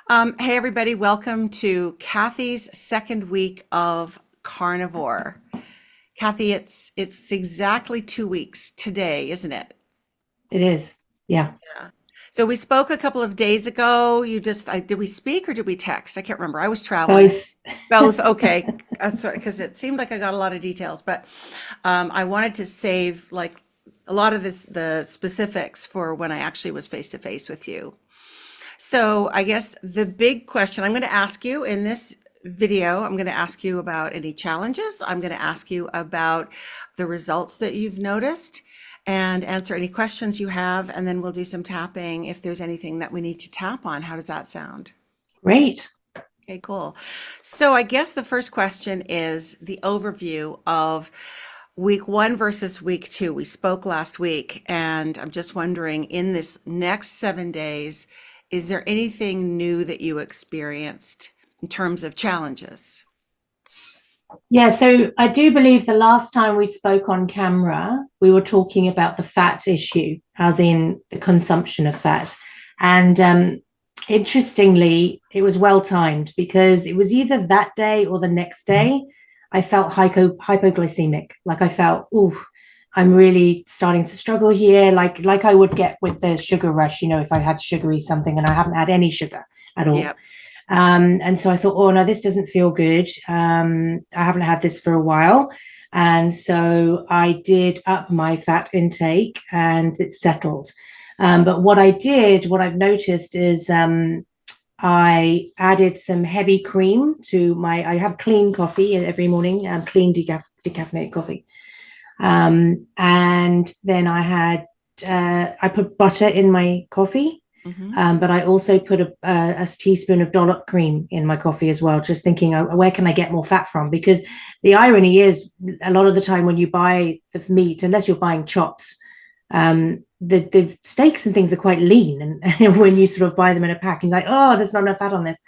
Hey everybody, welcome to Cathy's second week of Carnivore. Cathy, it's exactly 2 weeks today, isn't it? It is. Yeah. Yeah. So we spoke a couple of days ago. Did we speak or did we text? I can't remember. I was traveling. Both. Both. Okay. That's right, because it seemed like I got a lot of details, but I wanted to save like a lot of the specifics for when I actually was face to face with you. So I guess the big question I'm going to ask you in this video, I'm going to ask you about any challenges. I'm going to ask you about the results that you've noticed and answer any questions you have. And then we'll do some tapping if there's anything that we need to tap on. How does that sound? Great. Okay, cool. So I guess the first question is the overview of week one versus week two. We spoke last week, and I'm just wondering in this next 7 days, is there anything new that you experienced in terms of challenges? Yeah. So I do believe the last time we spoke on camera, we were talking about the fat issue, as in the consumption of fat. And interestingly, it was well timed because it was either that day or the next day. I felt hypoglycemic. Like I felt, oh, I'm really starting to struggle here. Like I would get with the sugar rush, if I had sugary something and I haven't had any sugar at all. Yep. And so I thought, oh no, this doesn't feel good. I haven't had this for a while. And so I did up my fat intake and it settled. But what I've noticed is I added some heavy cream to I have clean coffee every morning, clean decaffeinated coffee. And then I put butter in my coffee, Hmm. but I also put a teaspoon of dollop cream in my coffee as well, just thinking, where can I get more fat from? Because the irony is, a lot of the time when you buy the meat, unless you're buying chops, the steaks and things are quite lean. And when you sort of buy them in a pack, you're like, oh, there's not enough fat on this.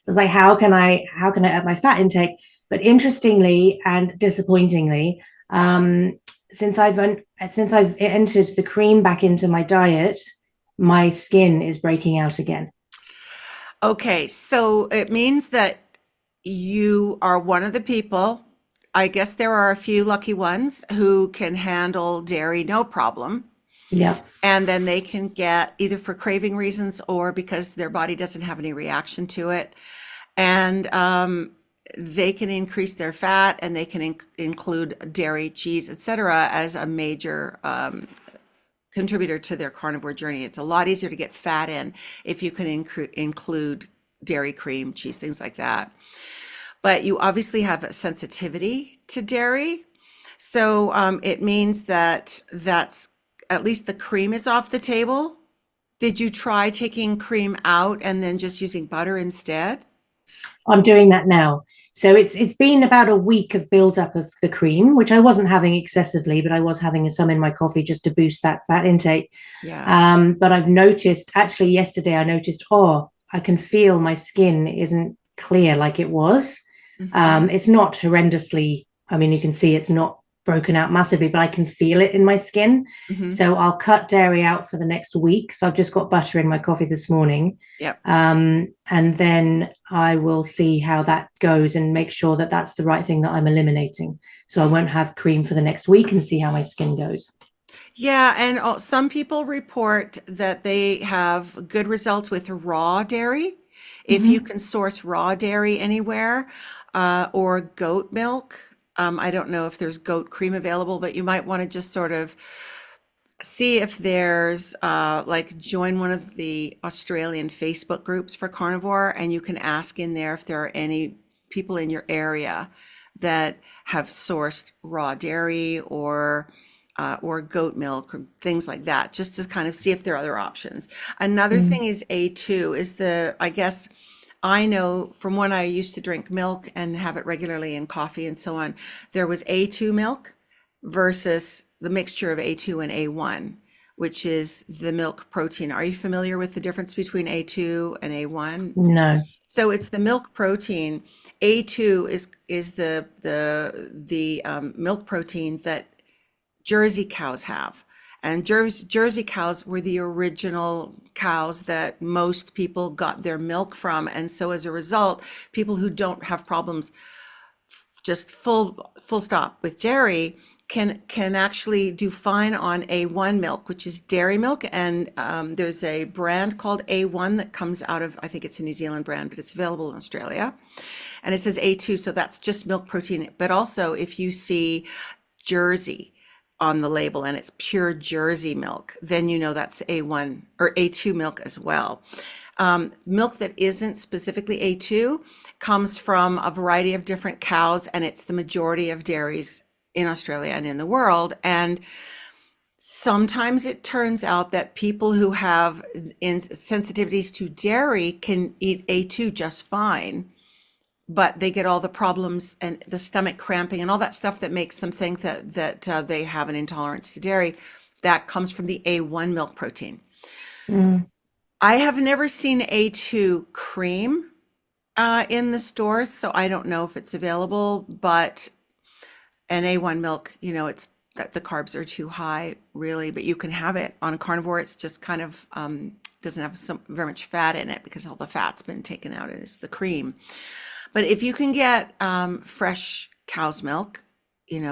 So it's like, how can I add my fat intake? But interestingly and disappointingly, um, since I've entered the cream back into my diet, my skin is breaking out again. Okay, so it means that you are one of the people. I guess there are a few lucky ones who can handle dairy no problem. Yeah. And then they can get either for craving reasons or because their body doesn't have any reaction to it. And they can increase their fat and they can include dairy, cheese, etc., as a major contributor to their carnivore journey. It's a lot easier to get fat in if you can include dairy, cream, cheese, things like that. But you obviously have a sensitivity to dairy. So it means that that's at least the cream is off the table. Did you try taking cream out and then just using butter instead? I'm doing that now. So it's been about a week of build up of the cream, which I wasn't having excessively, but I was having some in my coffee just to boost that fat intake. Yeah. But I've noticed, actually yesterday I noticed, oh, I can feel my skin isn't clear like it was. Hmm. It's not horrendously, I mean, you can see it's not broken out massively, but I can feel it in my skin. Hmm. So I'll cut dairy out for the next week. So I've just got butter in my coffee this morning. Yep. And then I will see how that goes and make sure that that's the right thing that I'm eliminating. So I won't have cream for the next week and see how my skin goes. Yeah, and some people report that they have good results with raw dairy. If you Mm-hmm. can source raw dairy anywhere, or goat milk. I don't know if there's goat cream available, but you might want to just sort of see if there's like join one of the Australian Facebook groups for carnivore, and you can ask in there if there are any people in your area that have sourced raw dairy or goat milk or things like that, just to kind of see if there are other options. Another Mm. thing is A2 is I guess I know from when I used to drink milk and have it regularly in coffee and so on, there was A2 milk versus the mixture of A2 and A1, which is the milk protein. Are you familiar with the difference between A2 and A1? No. So it's the milk protein. A2 is the milk protein that Jersey cows have. And Jersey cows were the original cows that most people got their milk from. And so as a result, people who don't have problems, just full stop with dairy, can actually do fine on A1 milk, which is dairy milk. And there's a brand called A1 that comes out of, I think it's a New Zealand brand, but it's available in Australia. And it says A2, so that's just milk protein. But also, if you see Jersey on the label and it's pure Jersey milk, then you know that's A1 or A2 milk as well. Milk that isn't specifically A2 comes from a variety of different cows, and it's the majority of dairies in Australia and in the world. And sometimes it turns out that people who have sensitivities to dairy can eat A2 just fine, but they get all the problems and the stomach cramping and all that stuff that makes them think that they have an intolerance to dairy. That comes from the A1 milk protein. I have never seen A2 cream in the stores, so I don't know if it's available, but an A1 milk, it's that the carbs are too high, really, but you can have it on a carnivore. It's just kind of doesn't have very much fat in it because all the fat's been taken out and it's the cream. But if you can get fresh cow's milk,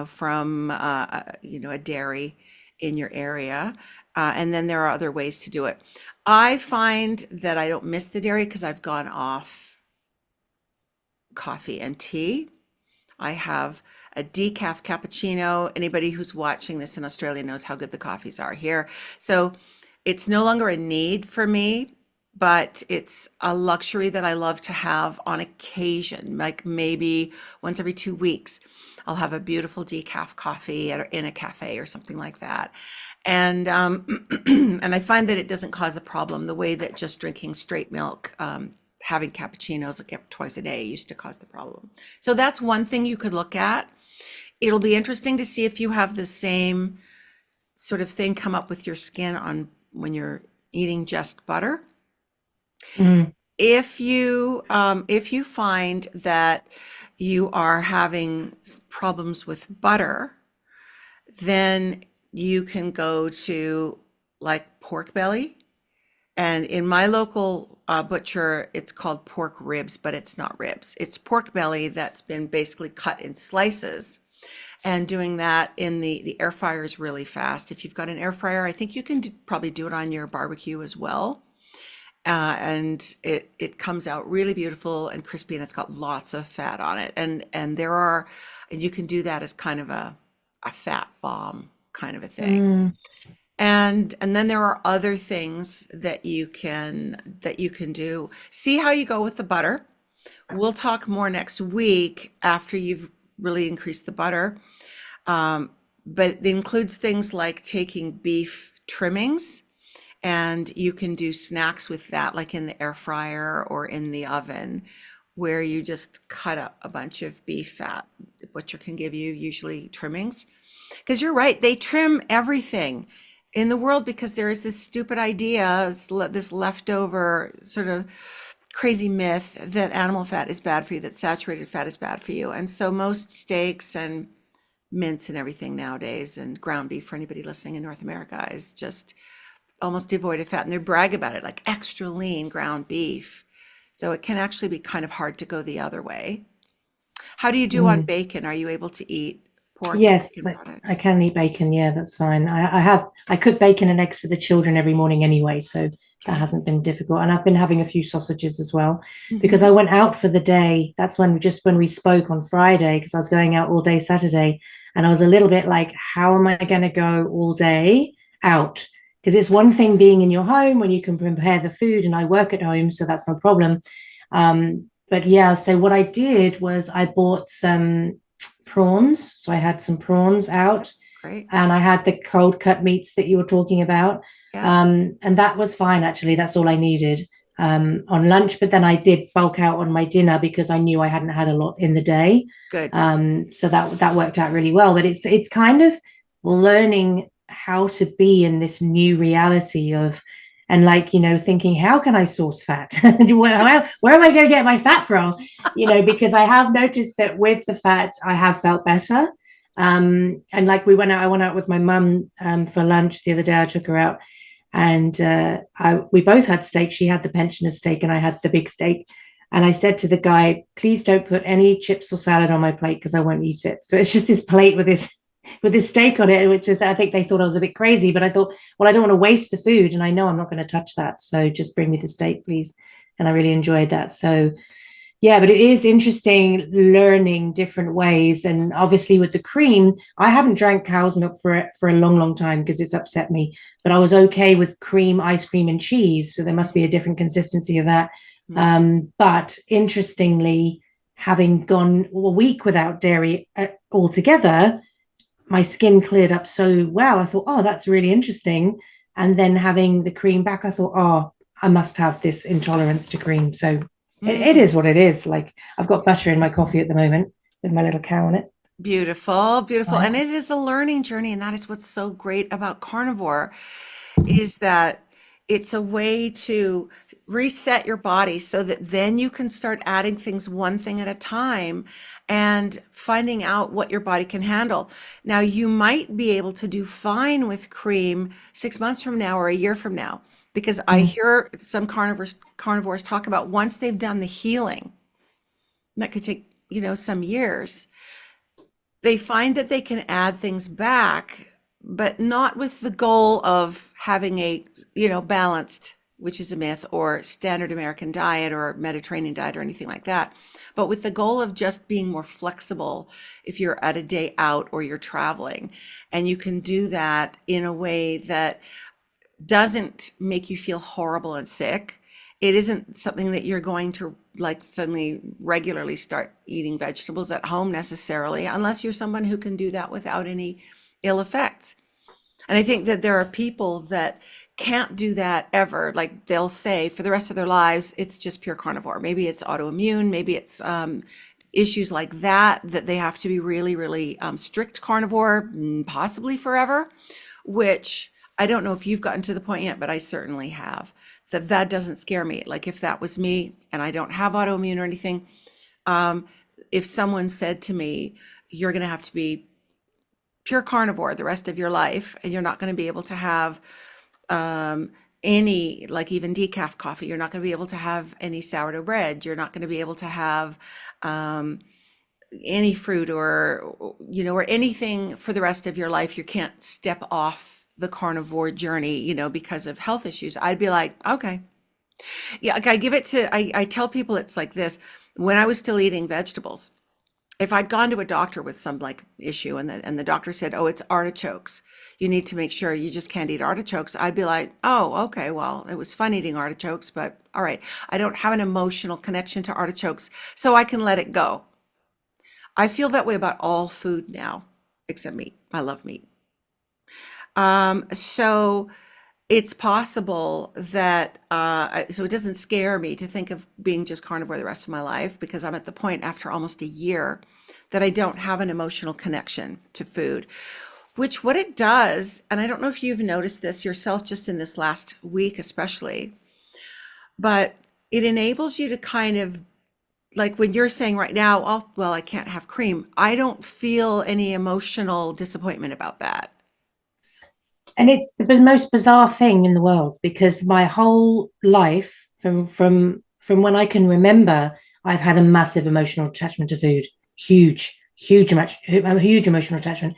from a dairy in your area, and then there are other ways to do it. I find that I don't miss the dairy because I've gone off coffee and tea. I have a decaf cappuccino. Anybody who's watching this in Australia knows how good the coffees are here. So it's no longer a need for me, but it's a luxury that I love to have on occasion, like maybe once every 2 weeks. I'll have a beautiful decaf coffee in a cafe or something like that. And and I find that it doesn't cause a problem the way that just drinking straight milk, having cappuccinos like twice a day used to cause the problem. So that's one thing you could look at. It'll be interesting to see if you have the same sort of thing come up with your skin on when you're eating just butter. If you find that you are having problems with butter, then you can go to like pork belly. And in my local butcher, it's called pork ribs, but it's not ribs. It's pork belly that's been basically cut in slices. And doing that in the air fryer is really fast. If you've got an air fryer, I think you can probably do it on your barbecue as well. And it comes out really beautiful and crispy, and it's got lots of fat on it. And you can do that as kind of a fat bomb kind of a thing. And then there are other things that you can do. See how you go with the butter. We'll talk more next week after you've really increased the butter. But it includes things like taking beef trimmings, and you can do snacks with that, like in the air fryer or in the oven, where you just cut up a bunch of beef fat. The butcher can give you usually trimmings. Because you're right, they trim everything in the world because there is this stupid idea, this leftover sort of crazy myth that animal fat is bad for you, that saturated fat is bad for you. And so most steaks and mince and everything nowadays, and ground beef for anybody listening in North America, is just almost devoid of fat. And they brag about it like extra lean ground beef. So it can actually be kind of hard to go the other way. How do you do on bacon? Are you able to eat pork? Yes, I can eat bacon. Yeah, that's fine. I cook bacon and eggs for the children every morning anyway, so that hasn't been difficult. And I've been having a few sausages as well because I went out for the day. That's when we spoke on Friday, because I was going out all day Saturday, and I was a little bit like, how am I going to go all day out? Because it's one thing being in your home when you can prepare the food, and I work at home, so that's no problem. But yeah, so what I did was I bought some prawns. So I had some prawns out. Great. And I had the cold cut meats that you were talking about. Yeah. And that was fine, actually. That's all I needed on lunch. But then I did bulk out on my dinner because I knew I hadn't had a lot in the day. Good. So that worked out really well. But it's kind of learning how to be in this new reality of, and like, thinking, how can I source fat? where am I going to get my fat from? Because I have noticed that with the fat, I have felt better. And like I went out with my mum for lunch the other day. I took her out, and we both had steak. She had the pensioner's steak, and I had the big steak. And I said to the guy, please don't put any chips or salad on my plate because I won't eat it. So it's just this plate with this steak on it, which is, I think they thought I was a bit crazy, but I thought, well, I don't want to waste the food, and I know I'm not going to touch that. So just bring me the steak, please. And I really enjoyed that. So yeah, but it is interesting learning different ways. And obviously with the cream, I haven't drank cow's milk for a long, long time because it's upset me. But I was okay with cream, ice cream, and cheese. So there must be a different consistency of that. But interestingly, having gone a week without dairy altogether, my skin cleared up so well. I thought, oh, that's really interesting. And then having the cream back, I thought, oh, I must have this intolerance to cream. So it is what it is. Like, I've got butter in my coffee at the moment with my little cow in it. Beautiful, beautiful. Right. And it is a learning journey. And that is what's so great about carnivore is that it's a way to reset your body so that then you can start adding things one thing at a time and finding out what your body can handle. Now, you might be able to do fine with cream 6 months from now or a year from now, because I hear some carnivores talk about once they've done the healing, and that could take, some years, they find that they can add things back, but not with the goal of having a, balanced, which is a myth, or standard American diet or Mediterranean diet or anything like that, but with the goal of just being more flexible if you're at a day out or you're traveling. And you can do that in a way that doesn't make you feel horrible and sick. It isn't something that you're going to like suddenly regularly start eating vegetables at home necessarily, unless you're someone who can do that without any ill effects. And I think that there are people that can't do that ever. Like they'll say for the rest of their lives, it's just pure carnivore. Maybe it's autoimmune, maybe it's issues like that, that they have to be really, really strict carnivore, possibly forever, which I don't know if you've gotten to the point yet, but I certainly have. That doesn't scare me. Like if that was me and I don't have autoimmune or anything, if someone said to me, you're going to have to be pure carnivore the rest of your life, and you're not going to be able to have any, like even decaf coffee, you're not going to be able to have any sourdough bread, you're not going to be able to have any fruit or anything for the rest of your life, you can't step off the carnivore journey, because of health issues, I'd be like, okay. Yeah, like I tell people it's like this. When I was still eating vegetables, if I'd gone to a doctor with some like issue and the doctor said, oh, it's artichokes, you need to make sure you just can't eat artichokes, I'd be like, oh, okay, well, it was fun eating artichokes, but all right, I don't have an emotional connection to artichokes, so I can let it go. I feel that way about all food now, except meat. I love meat. So it's possible that, so it doesn't scare me to think of being just carnivore the rest of my life, because I'm at the point after almost a year that I don't have an emotional connection to food, which what it does, and I don't know if you've noticed this yourself just in this last week, especially, but it enables you to kind of, like when you're saying right now, oh, well, I can't have cream. I don't feel any emotional disappointment about that. And it's the most bizarre thing in the world, because my whole life, from when I can remember, I've had a massive emotional attachment to food. Huge emotional attachment.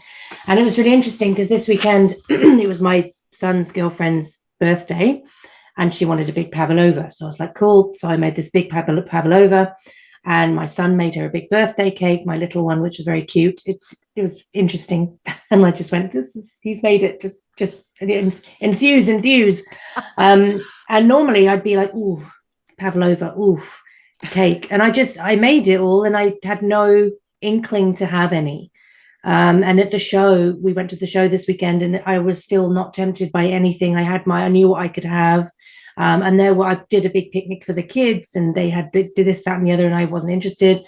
And it was really interesting because this weekend it was my son's girlfriend's birthday, and she wanted a big pavlova. So I was like, cool. So I made this big pavlova, and my son made her a big birthday cake, my little one, which was very cute. It was interesting. And I just went, he's made it, just enthuse. And normally I'd be like, ooh, pavlova, oof, cake. And I made it all, and I had no inkling to have any. And at the show, we went to the show this weekend, and I was still not tempted by anything. I knew what I could have. And I did a big picnic for the kids, and they had did this, that, and the other, and I wasn't interested.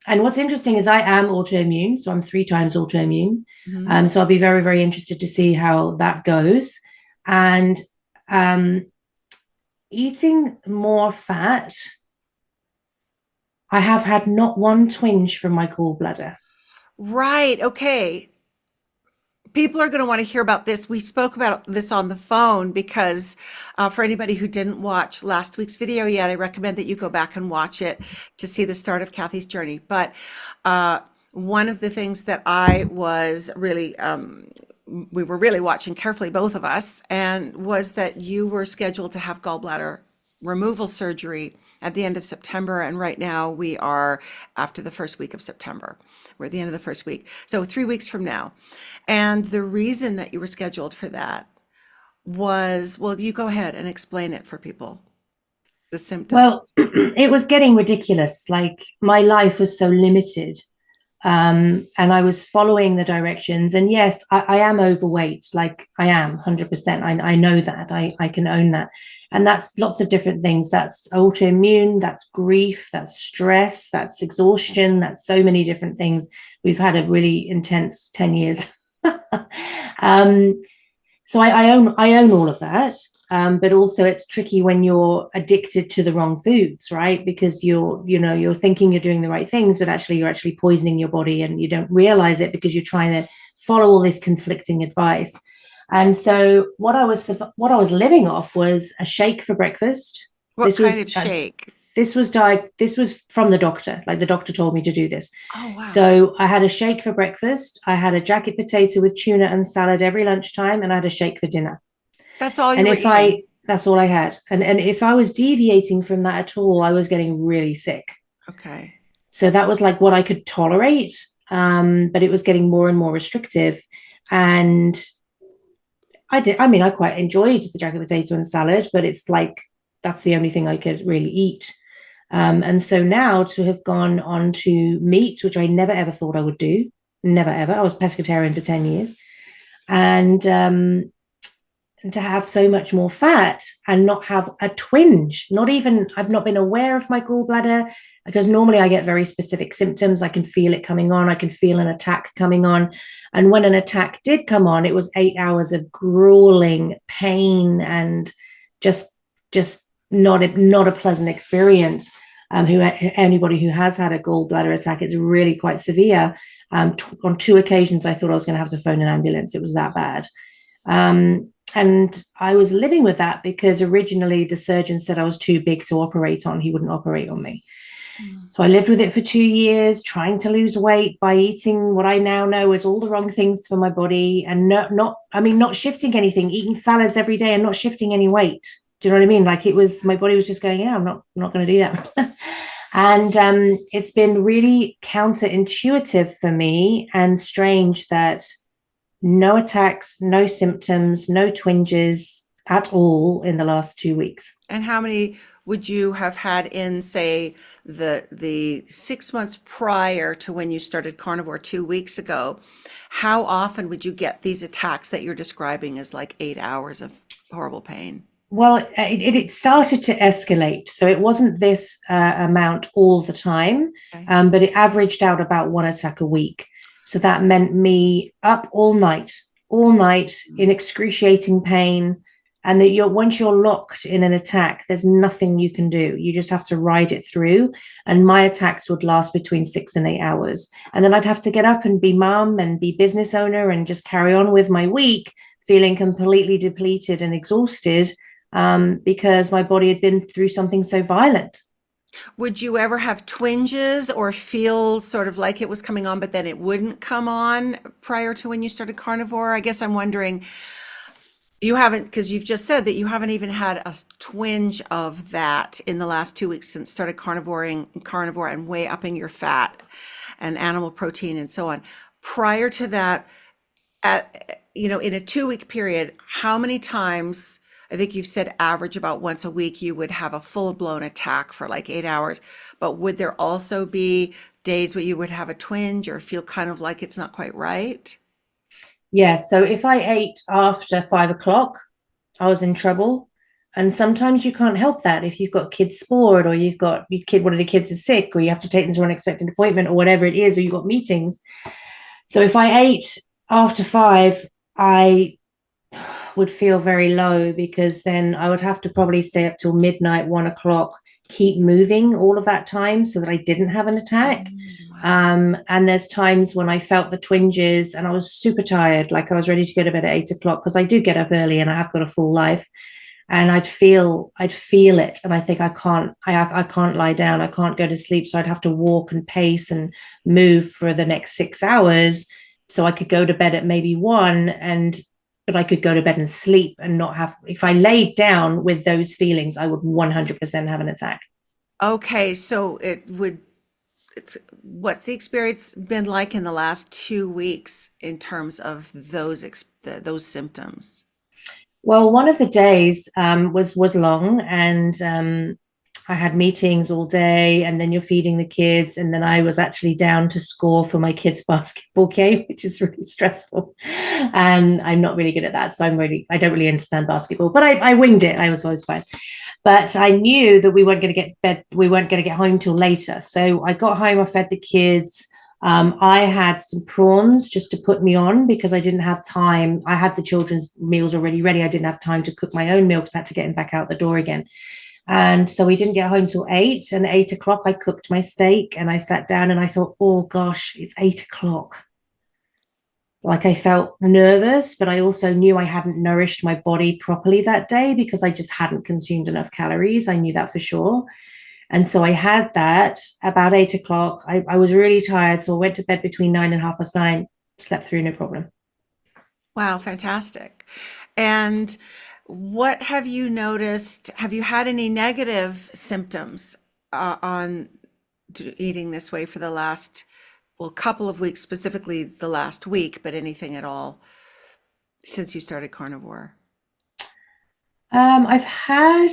And what's interesting is I am autoimmune, so I'm 3 times autoimmune. So I'll be very, very interested to see how that goes. And eating more fat, I have had not one twinge from my gallbladder. Right. Okay. People are going to want to hear about this. We spoke about this on the phone because for anybody who didn't watch last week's video yet, I recommend that you go back and watch it to see the start of Cathy's journey. But one of the things that I was really, we were really watching carefully, both of us, and was that you were scheduled to have gallbladder removal surgery at the end of September. And right now we are after the first week of September. We're at the end of the first week. So 3 weeks from now. And the reason that you were scheduled for that was, well, you go ahead and explain it for people, the Well, symptoms. it was getting ridiculous. Like my life was so limited. And I was following the directions. And yes, I am overweight. Like I am 100%. I know that. I can own that. And that's lots of different things. That's autoimmune, that's grief, that's stress, that's exhaustion, that's so many different things. We've had a really intense 10 years. um, so I own all of that. But also it's tricky when you're addicted to the wrong foods, right? Because you're thinking you're doing the right things, but actually you're actually poisoning your body and you don't realize it because you're trying to follow all this conflicting advice. And so what I was living off was a shake for breakfast. What This kind was of shake? this was from the doctor. Like the doctor told me to do this. Oh, wow. So I had a shake for breakfast. I had a jacket potato with tuna and salad every lunchtime, and I had a shake for dinner. That's all you And were if I eating. that's all I had. And if I was deviating from that at all, I was getting really sick. Okay. So that was like what I could tolerate. But it was getting more and more restrictive. And I quite enjoyed the jacket potato and salad, but it's like that's the only thing I could really eat. And so now to have gone on to meat, which I never ever thought I would do, never ever. I was pescatarian for 10 years. And to have so much more fat and not have a twinge, not even, I've not been aware of my gallbladder because normally I get very specific symptoms. I can feel it coming on. I can feel an attack coming on. And when an attack did come on, it was 8 hours of grueling pain and just, just not a pleasant experience. Anybody who has had a gallbladder attack, it's really quite severe. On 2 occasions, I thought I was going to have to phone an ambulance. It was that bad. And I was living with that because originally the surgeon said I was too big to operate on. He wouldn't operate on me. Mm. So I lived with it for 2 years, trying to lose weight by eating what I now know is all the wrong things for my body and not shifting anything, eating salads every day and not shifting any weight. Do you know what I mean? Like it was, my body was just going, yeah, I'm not going to do that. And it's been really counterintuitive for me and strange that no attacks, no symptoms, no twinges at all in the last 2 weeks. And how many would you have had in, say, the 6 months prior to when you started carnivore 2 weeks ago? How often would you get these attacks that you're describing as like 8 hours of horrible pain? Well, it started to escalate. So it wasn't this amount all the time, Okay. but it averaged out about one attack a week. So that meant me up all night in excruciating pain. And that once you're locked in an attack, there's nothing you can do. You just have to ride it through. And my attacks would last between 6 and 8 hours. And then I'd have to get up and be mum and be business owner and just carry on with my week, feeling completely depleted and exhausted because my body had been through something so violent. Would you ever have twinges or feel sort of like it was coming on, but then it wouldn't come on prior to when you started carnivore? I guess I'm wondering, you haven't, because you've just said that you haven't even had a twinge of that in the last 2 weeks since started carnivore and way upping your fat and animal protein and so on. Prior to that, in a 2 week period, how many times, I think you've said average about once a week, you would have a full blown attack for like 8 hours, but would there also be days where you would have a twinge or feel kind of like it's not quite right? Yeah. So if I ate after 5 o'clock, I was in trouble. And sometimes you can't help that if you've got kids sport or you've got your kid, one of the kids is sick, or you have to take them to an unexpected appointment or whatever it is, or you've got meetings. So if I ate after 5, I would feel very low because then I would have to probably stay up till midnight, 1 o'clock, keep moving all of that time so that I didn't have an attack. Wow. And there's times when I felt the twinges and I was super tired, like I was ready to go to bed at 8 o'clock, because I do get up early and I have got a full life. And I'd feel it, and I think I can't lie down, I can't go to sleep, so I'd have to walk and pace and move for the next 6 hours, so I could go to bed at maybe 1, but I could go to bed and sleep and not have, if I laid down with those feelings, I would 100% have an attack. Okay, so what's the experience been like in the last 2 weeks in terms of those symptoms? Well, one of the days was long, and I had meetings all day, and then you're feeding the kids, and then I was actually down to score for my kids' basketball game, which is really stressful. And I'm not really good at that, so I don't really understand basketball, but I winged it. I was always fine. But I knew that we weren't going to get home till later. So I got home, I fed the kids. I had some prawns just to put me on because I didn't have time. I had the children's meals already ready. I didn't have time to cook my own meal because I had to get him back out the door again. And so we didn't get home till 8. And 8 o'clock, I cooked my steak and I sat down and I thought, oh gosh, it's 8 o'clock. Like, I felt nervous, but I also knew I hadn't nourished my body properly that day because I just hadn't consumed enough calories. I knew that for sure. And so I had that about 8 o'clock. I was really tired. So I went to bed between 9 and 9:30, slept through, no problem. Wow, fantastic. And what have you noticed? Have you had any negative symptoms on eating this way for the last, well, couple of weeks, specifically the last week, but anything at all since you started carnivore? I've had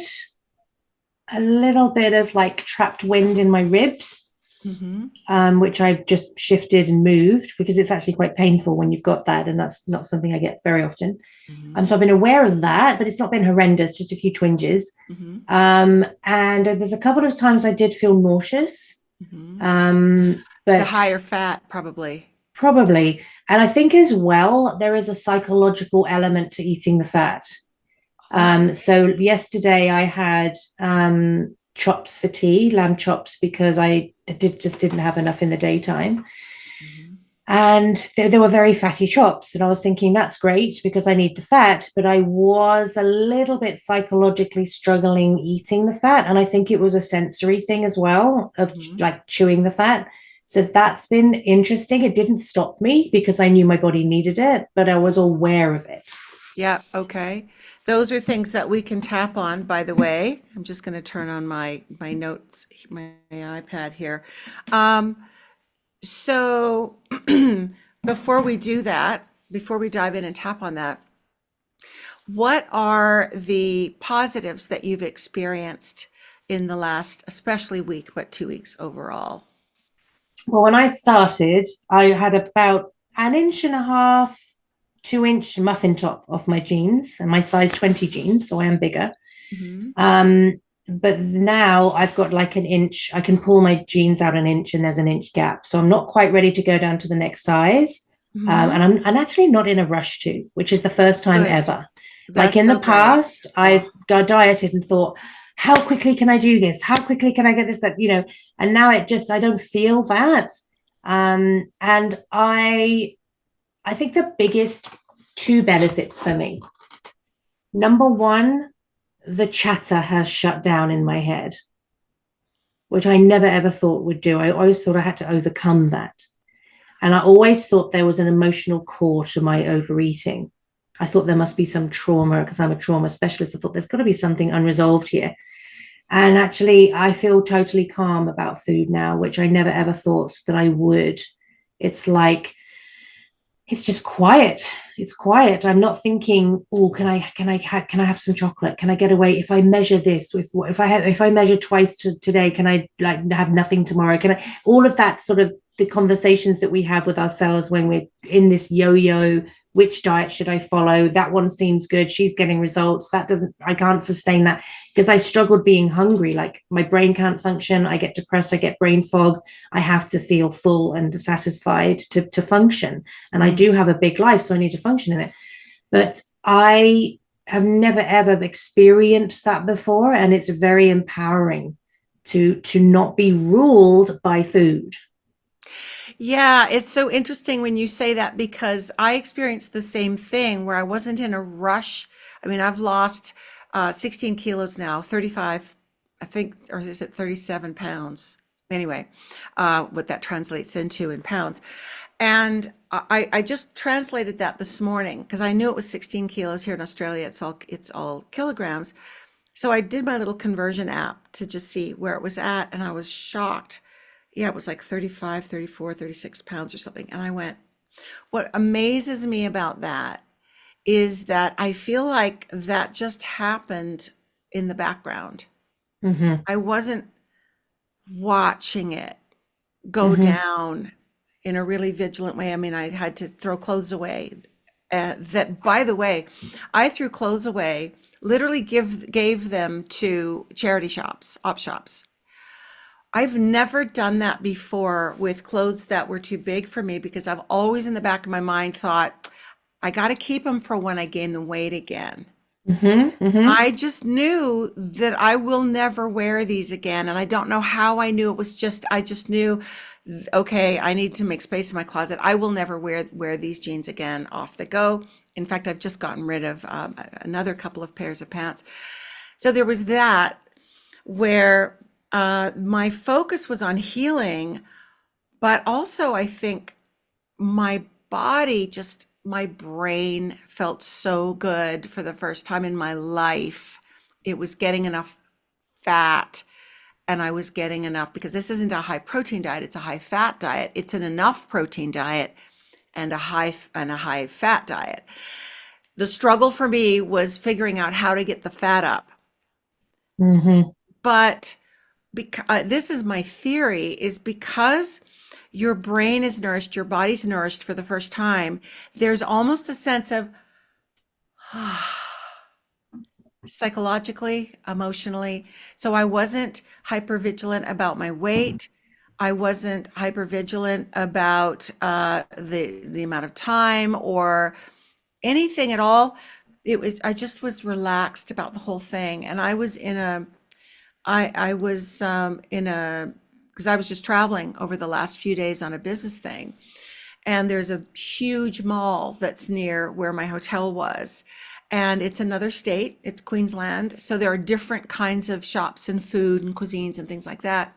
a little bit of like trapped wind in my ribs, Mm-hmm. which I've just shifted and moved because it's actually quite painful when you've got that, and that's not something I get very often. Mm-hmm. So I've been aware of that, but it's not been horrendous, just a few twinges. Mm-hmm. And there's a couple of times I did feel nauseous, Mm-hmm. The but higher fat, probably. probably. And I think as well, there is a psychological element to eating the fat. Okay. So yesterday I had chops for tea, lamb chops, because I didn't have enough in the daytime. Mm-hmm. And they were very fatty chops. And I was thinking, that's great because I need the fat. But I was a little bit psychologically struggling eating the fat. And I think it was a sensory thing as well, of Mm-hmm. like chewing the fat. So that's been interesting. It didn't stop me because I knew my body needed it, but I was aware of it. Yeah, okay. Those are things that we can tap on, by the way. I'm just going to turn on my notes, my iPad here. Um, so before we do that, before we dive in and tap on that, what are the positives that you've experienced in the last, especially week, but 2 weeks overall? Well, when I started, I had about an inch and a half, 2 inch muffin top off my jeans, and my size 20 jeans, so I am bigger. Hmm. Um, but now I've got like an inch. I can pull my jeans out an inch, and there's an inch gap. So I'm not quite ready to go down to the next size. Hmm. And I'm actually not in a rush to, which is the first time Good. ever. Like That's in the so great. past, I've Oh, dieted and thought, how quickly can I do this? How quickly can I get this? And now I don't feel that. And I think the biggest two benefits for me. Number one, the chatter has shut down in my head, which I never ever thought would do. I always thought I had to overcome that. And I always thought there was an emotional core to my overeating. I thought there must be some trauma because I'm a trauma specialist. I thought there's got to be something unresolved here. And actually, I feel totally calm about food now, which I never ever thought that I would. It's like, it's just quiet. It's quiet. I'm not thinking, oh, can I have some chocolate? Can I get away if I measure this? If I measure twice today, can I like have nothing tomorrow? Can I, all of that sort of the conversations that we have with ourselves when we're in this yo-yo, which diet should I follow? That one seems good. She's getting results. That doesn't, I can't sustain that because I struggled being hungry. Like my brain can't function. I get depressed. I get brain fog. I have to feel full and satisfied to function. And I do have a big life, so I need to function in it. But I have never, ever experienced that before. And it's very empowering to not be ruled by food. Yeah, it's so interesting when you say that because I experienced the same thing where I wasn't in a rush. I mean, I've lost 16 kilos now, 35, I think, or is it 37 pounds? Anyway, what that translates into in pounds. And I just translated that this morning because I knew it was 16 kilos here in Australia. It's all kilograms. So I did my little conversion app to just see where it was at, and I was shocked. Yeah, it was like 35, 34, 36 pounds or something. And I went, what amazes me about that is that I feel like that just happened in the background. Mm-hmm. I wasn't watching it go Mm-hmm. down in a really vigilant way. I mean, I had to throw clothes away. That, by the way, I threw clothes away, literally gave them to charity shops, op shops. I've never done that before with clothes that were too big for me because I've always in the back of my mind thought, I got to keep them for when I gain the weight again. Mm-hmm. Mm-hmm. I just knew that I will never wear these again. And I don't know how I knew. It was just, I just knew, okay, I need to make space in my closet. I will never wear these jeans again. Off they go. In fact, I've just gotten rid of another couple of pairs of pants. So there was that where my focus was on healing, but also I think my body just, my brain felt so good for the first time in my life. It was getting enough fat, and I was getting enough because this isn't a high protein diet, it's a high fat diet. It's an enough protein diet and a high fat diet. The struggle for me was figuring out how to get the fat up. Mm-hmm. But this is my theory, is because your brain is nourished, your body's nourished for the first time, there's almost a sense of psychologically, emotionally. So I wasn't hyper vigilant about my weight. I wasn't hyper vigilant about the amount of time or anything at all. I just was relaxed about the whole thing. And I was in a, because I was just traveling over the last few days on a business thing. And there's a huge mall that's near where my hotel was. And it's another state, it's Queensland. So there are different kinds of shops and food and cuisines and things like that.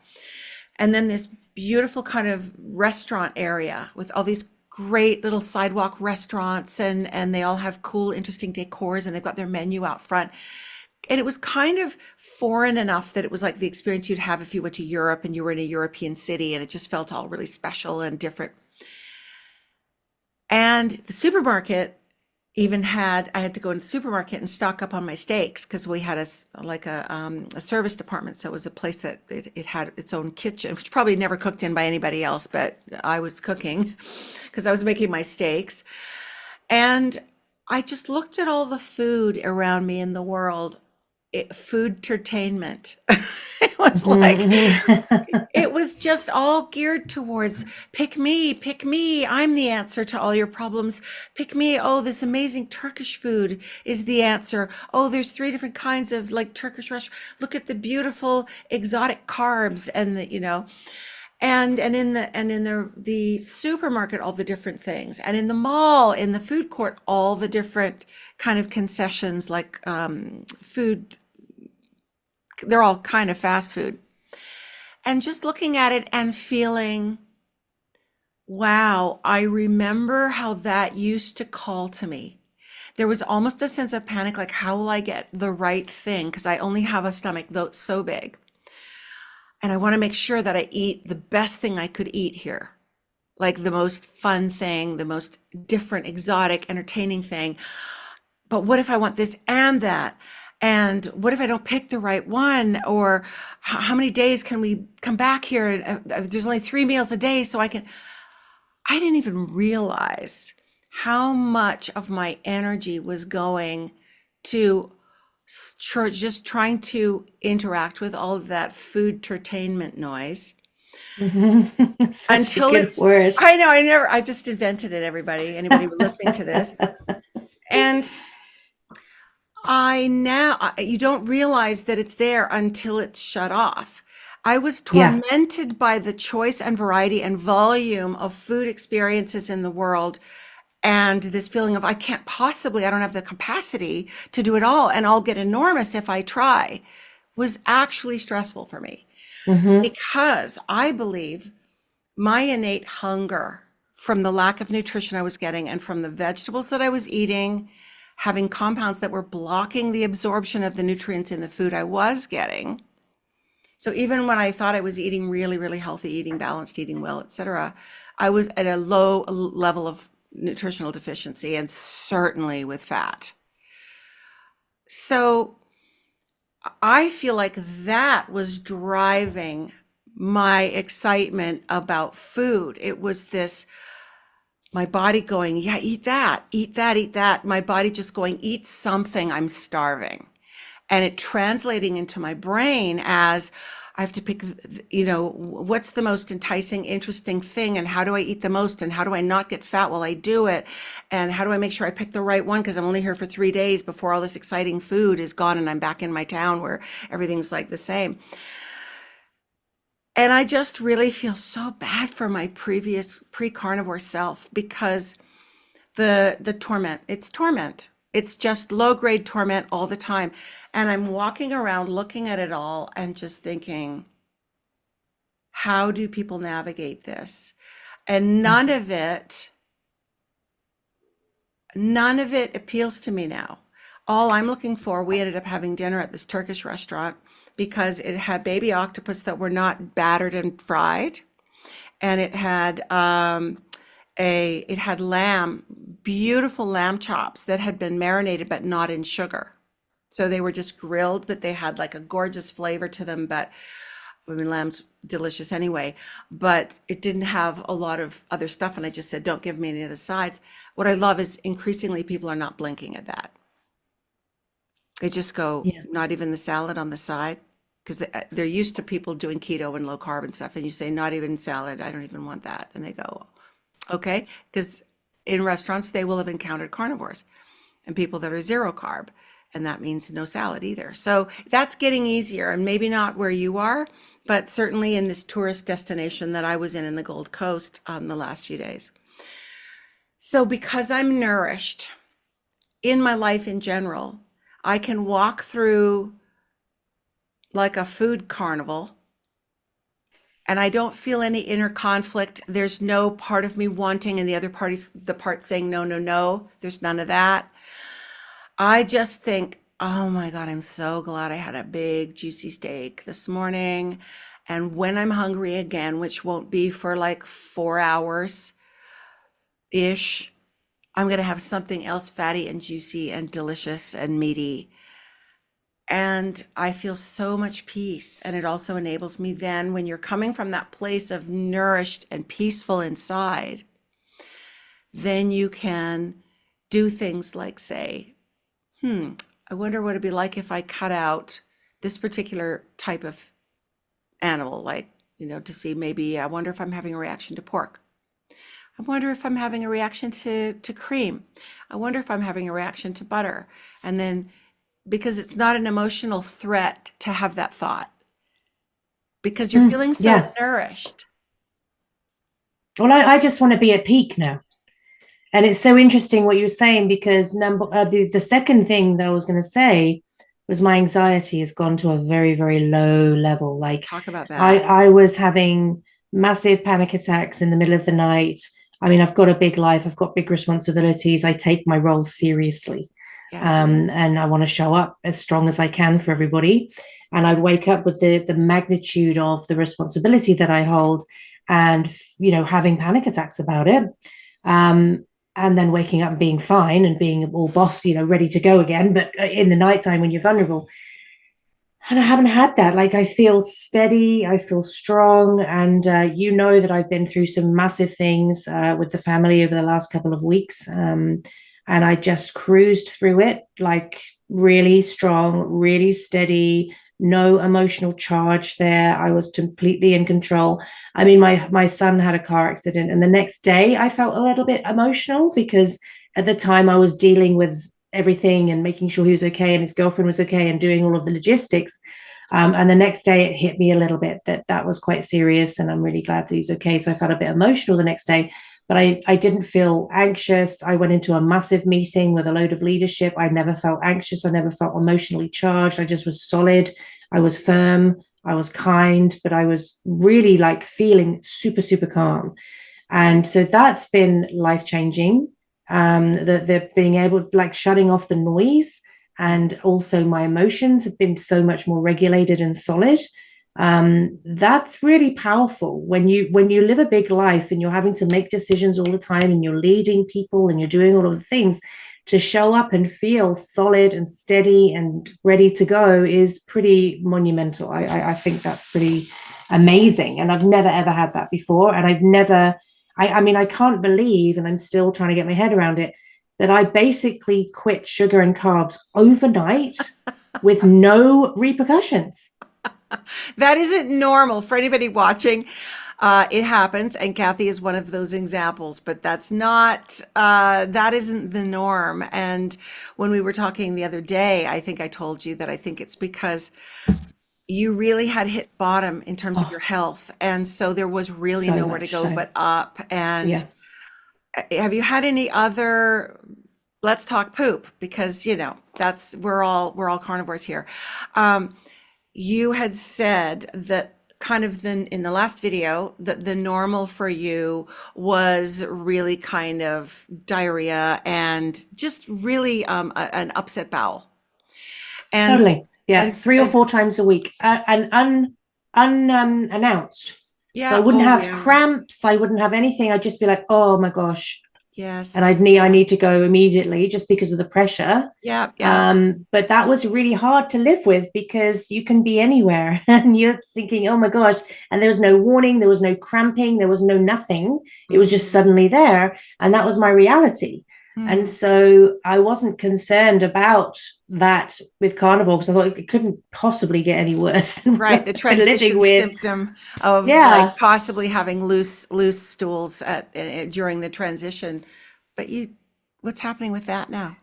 And then this beautiful kind of restaurant area with all these great little sidewalk restaurants, and they all have cool, interesting decors, and they've got their menu out front. And it was kind of foreign enough that it was like the experience you'd have if you went to Europe and you were in a European city, and it just felt all really special and different. And the supermarket even I had to go in the supermarket and stock up on my steaks because we had a service department. So it was a place that it had its own kitchen, which probably never cooked in by anybody else, but I was cooking because I was making my steaks. And I just looked at all the food around me in the world, food entertainment. It was like, Mm-hmm. it was just all geared towards pick me. I'm the answer to all your problems. Pick me. Oh, this amazing Turkish food is the answer. Oh, there's 3 different kinds of like Turkish restaurant. Look at the beautiful exotic carbs and and in the supermarket, all the different things, and in the mall, in the food court, all the different kind of concessions like food. They're all kind of fast food. And just looking at it and feeling, wow, I remember how that used to call to me. There was almost a sense of panic, like, how will I get the right thing? Because I only have a stomach though so big. And I want to make sure that I eat the best thing I could eat here, like the most fun thing, the most different, exotic, entertaining thing. But what if I want this and that? And what if I don't pick the right one? Or how many days can we come back here? There's only 3 meals a day, so I didn't even realize how much of my energy was going to just trying to interact with all of that food entertainment noise Mm-hmm. Such a until good word. I know, I just invented it, anybody listening to this. And you don't realize that it's there until it's shut off. I was Yeah. tormented by the choice and variety and volume of food experiences in the world. And this feeling of, I don't have the capacity to do it all, and I'll get enormous if I try, was actually stressful for me Hmm. because I believe my innate hunger from the lack of nutrition I was getting and from the vegetables that I was eating, having compounds that were blocking the absorption of the nutrients in the food I was getting. So even when I thought I was eating really, really healthy, eating balanced, eating well, etc., I was at a low level of nutritional deficiency and certainly with fat. So I feel like that was driving my excitement about food. It was this, my body going, yeah, eat that, eat that, eat that. My body just going, eat something, I'm starving. And it translating into my brain as I have to pick, what's the most enticing, interesting thing, and how do I eat the most, and how do I not get fat while I do it, and how do I make sure I pick the right one because I'm only here for 3 days before all this exciting food is gone and I'm back in my town where everything's like the same. And I just really feel so bad for my previous pre-carnivore self because the torment, it's torment. It's just low grade torment all the time. And I'm walking around looking at it all and just thinking, how do people navigate this? And none of it appeals to me now. All I'm looking for, we ended up having dinner at this Turkish restaurant because it had baby octopus that were not battered and fried, and it had lamb, beautiful lamb chops that had been marinated but not in sugar. So they were just grilled, but they had like a gorgeous flavor to them. But I mean, lamb's delicious anyway, but it didn't have a lot of other stuff. And I just said, don't give me any of the sides. What I love is increasingly people are not blinking at that. They just go, Yeah. not even the salad on the side, because they're used to people doing keto and low carb and stuff. And you say, not even salad, I don't even want that. And they go, okay, because in restaurants, they will have encountered carnivores and people that are zero carb. And that means no salad either. So that's getting easier, and maybe not where you are, but certainly in this tourist destination that I was in the Gold Coast the last few days. So because I'm nourished in my life in general, I can walk through like a food carnival and I don't feel any inner conflict. There's no part of me wanting and the part saying no, no, no. There's none of that. I just think, oh my God, I'm so glad I had a big juicy steak this morning. And when I'm hungry again, which won't be for like 4 hours ish, I'm going to have something else fatty and juicy and delicious and meaty. And I feel so much peace. And it also enables me then, when you're coming from that place of nourished and peaceful inside, then you can do things like say, I wonder what it'd be like if I cut out this particular type of animal, like, to see maybe, I wonder if I'm having a reaction to pork. I wonder if I'm having a reaction to cream. I wonder if I'm having a reaction to butter. And then, because it's not an emotional threat to have that thought, because you're feeling so Yeah. nourished. Well, I just want to be at peak now. And it's so interesting what you're saying, because the second thing that I was going to say was my anxiety has gone to a very, very low level. Like Talk about I, that. I was having massive panic attacks in the middle of the night. I mean, I've got a big life. I've got big responsibilities. I take my role seriously. Yeah. And I want to show up as strong as I can for everybody. And I'd wake up with the magnitude of the responsibility that I hold and, having panic attacks about it. And then waking up and being fine and being all boss, ready to go again. But in the nighttime when you're vulnerable, and I haven't had that. Like I feel steady, I feel strong, and that I've been through some massive things with the family over the last couple of weeks, and I just cruised through it like really strong, really steady. No emotional charge there. I was completely in control. I mean, my son had a car accident, and the next day I felt a little bit emotional because at the time I was dealing with everything and making sure he was okay and his girlfriend was okay and doing all of the logistics. And the next day it hit me a little bit that was quite serious, and I'm really glad that he's okay. So I felt a bit emotional the next day, but I didn't feel anxious. I went into a massive meeting with a load of leadership. I never felt anxious. I never felt emotionally charged. I just was solid. I was firm. I was kind, but I was really like feeling super, super calm. And so that's been life changing. The being able, like, shutting off the noise, and also my emotions have been so much more regulated and solid. That's really powerful when you live a big life and you're having to make decisions all the time, and you're leading people and you're doing all of the things. To show up and feel solid and steady and ready to go is pretty monumental. I think that's pretty amazing, and I've never ever had that before. And I've never, I mean, I can't believe, and I'm still trying to get my head around it, that I basically quit sugar and carbs overnight with no repercussions. That isn't normal for anybody watching. It happens, and Cathy is one of those examples, but that isn't the norm. And when we were talking the other day, I think I told you that I think it's because you really had hit bottom in terms of Oh, your health. And so there was really so nowhere to much go so. but up. And Yeah, have you had any other, let's talk poop, because that's, we're all carnivores here. Um, you had said that kind of in the last video that the normal for you was really kind of diarrhea and just really an upset bowel. And totally. Yeah, and three or four times a week, and unannounced. So I yeah, wouldn't oh have yeah. cramps. I wouldn't have anything. I'd just be like, oh my gosh, and Yes. I need to go immediately just because of the pressure. Yeah, yeah. But that was really hard to live with because you can be anywhere and you're thinking, oh my gosh. And there was no warning, there was no cramping, there was no nothing. It was just Hmm. suddenly there. And that was my reality. And Hmm. so I wasn't concerned about that with carnivore because I thought it couldn't possibly get any worse than Right, what the I've been living transition with. symptom of Yeah. like possibly having loose stools during the transition. But what's happening with that now?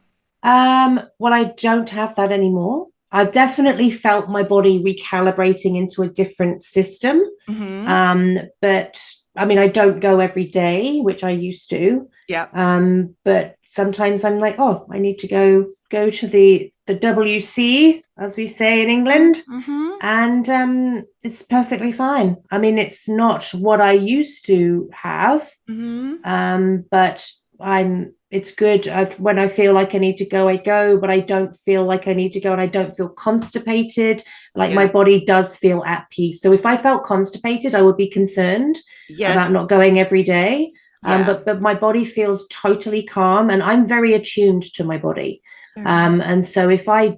Well, I don't have that anymore. I've definitely felt my body recalibrating into a different system. Hmm. But I mean, I don't go every day, which I used to. Yeah. But sometimes I'm like, oh, I need to go to the WC, as we say in England, Mm-hmm. and it's perfectly fine. I mean, it's not what I used to have, Mm-hmm. but it's good. When I feel like I need to go, I go, but I don't feel like I need to go, and I don't feel constipated. Like my Yeah. body does feel at peace. So if I felt constipated, I would be concerned about Yes. not going every day. Yeah. But my body feels totally calm, and I'm very attuned to my body. There you And so if I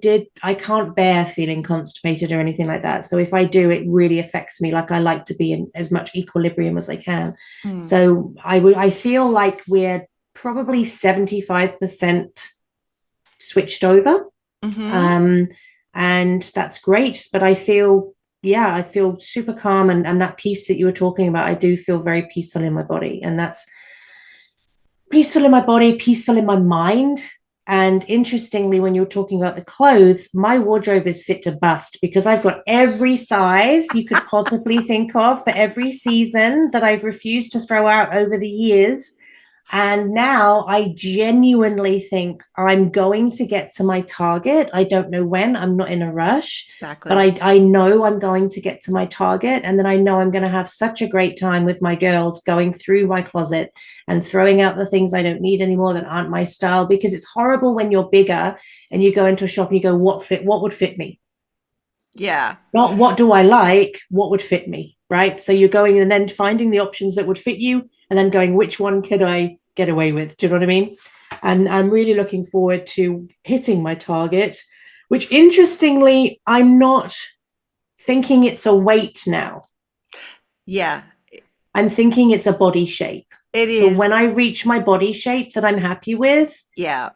can't bear feeling constipated or anything like that. So if I do, it really affects me. Like I like to be in as much equilibrium as I can. go. So I feel like we're probably 75% switched over. Mm-hmm. Um, and that's great. But I feel super calm, and that peace that you were talking about, I do feel very peaceful in my body. And that's peaceful in my body, peaceful in my mind. And interestingly, when you were talking about the clothes, my wardrobe is fit to bust because I've got every size you could possibly think of for every season that I've refused to throw out over the years. And now I genuinely think I'm going to get to my target. I don't know when, I'm not in a rush, but Exactly. I know I'm going to get to my target. And then I know I'm going to have such a great time with my girls going through my closet and throwing out the things I don't need anymore that aren't my style, because it's horrible when you're bigger and you go into a shop and you go, what would fit me? Yeah. Not what do I like, what would fit me, right? So you're going and then finding the options that would fit you and then going, which one could I get away with? Do you know what I mean? And I'm really looking forward to hitting my target, which interestingly, I'm not thinking it's a weight now. Yeah. I'm thinking it's a body shape. It So is. when I reach my body shape that I'm happy with, Yeah.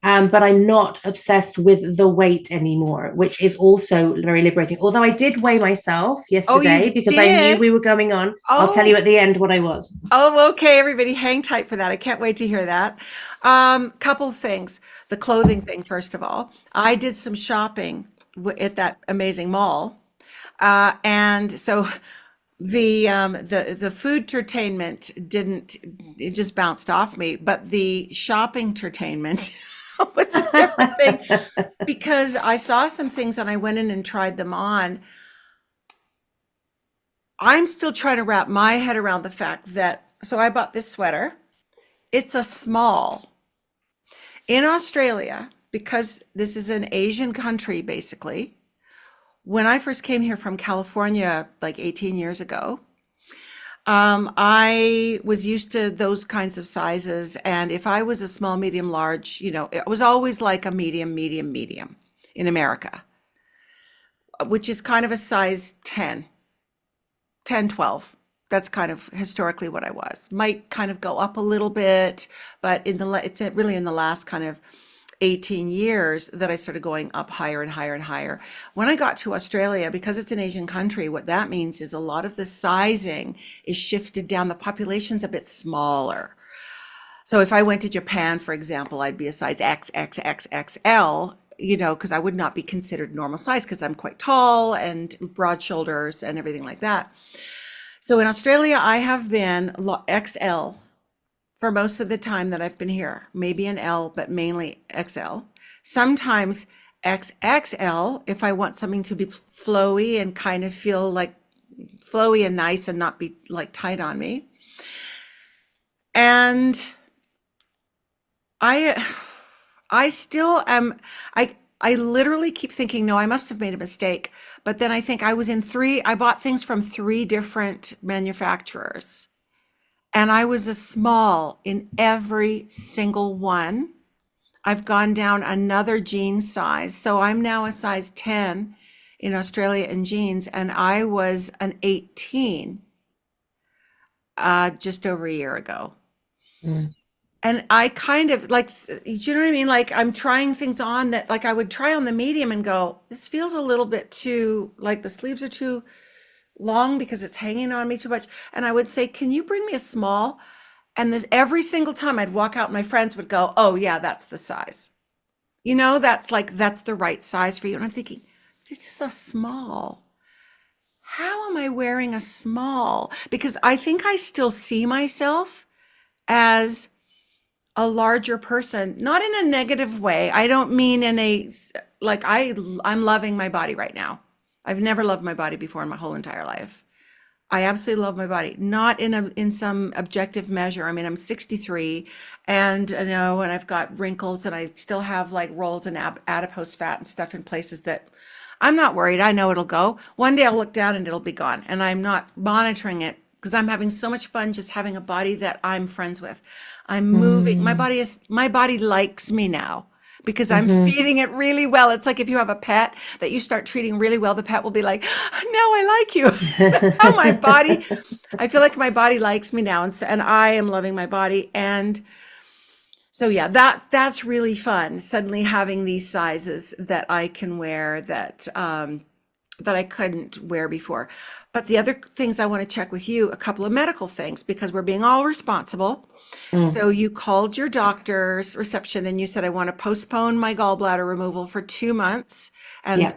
but I'm not obsessed with the weight anymore, which is also very liberating. Although I did weigh myself Oh, yesterday you because I knew did? we were going on. I'll tell you Oh, at the end what I was. oh, okay, everybody, hang tight for that. I can't wait to hear that. Couple of things. The clothing thing, first of all. I did some shopping at that amazing mall. And so the food entertainment didn't, it just bounced off me, but the shopping entertainment was a different thing because I saw some things and I went in and tried them on. I'm still trying to wrap my head around the fact that, so I bought this sweater. It's a small. In Australia, because this is an Asian country, basically, when I first came here from California like 18 years ago, I was used to those kinds of sizes. And if I was a small, medium, large, it was always like a medium, medium, medium in America, which is kind of a size 10, 10, 12. That's kind of historically what I was. Might kind of go up a little bit, but it's really in the last kind of 18 years that I started going up higher and higher and higher. When I got to Australia, because it's an Asian country, what that means is a lot of the sizing is shifted down. The population's a bit smaller. So if I went to Japan, for example, I'd be a size XXXXL, because I would not be considered normal size because I'm quite tall and broad shoulders and everything like that. So in Australia, I have been XL for most of the time that I've been here, maybe an L, but mainly XL. Sometimes XXL if I want something to be flowy and kind of feel like flowy and nice and not be like tight on me. And I still am, I literally keep thinking, no, I must have made a mistake. But then I think I bought things from 3 different manufacturers. And I was a small in every single one. I've gone down another jean size. So I'm now a size 10 in Australia in jeans, and I was an 18 just over a year ago. Mm. And I kind of like, do you know what I mean? Like I'm trying things on that, like I would try on the medium and go, this feels a little bit too, like the sleeves are too long because it's hanging on me too much. And I would say, can you bring me a small? And every single time I'd walk out, my friends would go, oh yeah, that's the size. That's the right size for you. And I'm thinking, this is a small. How am I wearing a small? Because I think I still see myself as a larger person, not in a negative way. I don't mean I'm loving my body right now. I've never loved my body before in my whole entire life. I absolutely love my body, not in some objective measure. I mean, I'm 63 and and I've got wrinkles and I still have like rolls and adipose fat and stuff in places that I'm not worried. I know it'll go. One day I'll look down and it'll be gone. And I'm not monitoring it because I'm having so much fun just having a body that I'm friends with. I'm moving. My body likes me now because I'm feeding it really well. It's like if you have a pet that you start treating really well, the pet will be like, now I like you. That's how I feel like my body likes me now. And I am loving my body. And so, yeah, that's really fun. Suddenly having these sizes that I can wear that I couldn't wear before. But the other things I want to check with you, a couple of medical things, because we're being all responsible. So you called your doctor's reception and you said, I want to postpone my gallbladder removal for 2 months. And